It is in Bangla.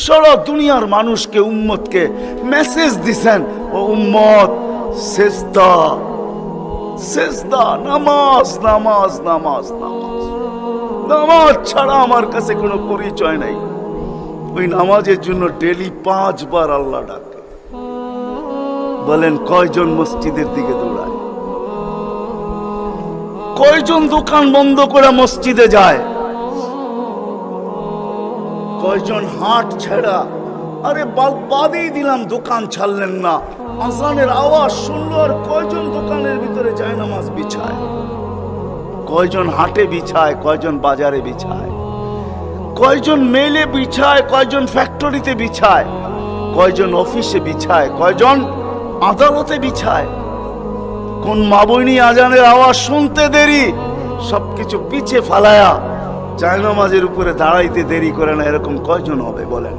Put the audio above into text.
সারা দুনিয়ার মানুষকে, উম্মতকে মেসেজ দিছেন, ও উম্মত সেজদা সেজদা, নামাজ নামাজ নামাজ নামাজ। নামাজ ছাড়া আমার কাছে কোনো পরিচয় নাই। ওই নামাজের জন্য ডেলি 5 বার আল্লাহ ডাকে। বলেন কয়জন মসজিদের দিকে দৌড়ায়? কয়জন দোকান বন্ধ করে মসজিদে যায়? কয়জন হাট ছেড়া, আরে বাদেই দিলাম দোকান ছাড়লেন না, আজানের আওয়াজ শুনলো আর কয়জন দোকানের ভিতরে যায় নামাজ বিছায়? কয়জন হাটে বিছায়, কয়জন বাজারে বিছায়, কয়জন মেলে বিছায়, কয়জন ফ্যাক্টরিতে বিছায়, কয়জন অফিসে বিছায়, কয়জন আদালতে বিছায়? কোন মা বইনি আজানের আওয়াজ শুনতে দেরি সবকিছু পিছে ফালায়া জায়নামাজের উপরে দাঁড়াইতে দেরি করে না, এরকম কয়জন হবে বলেন?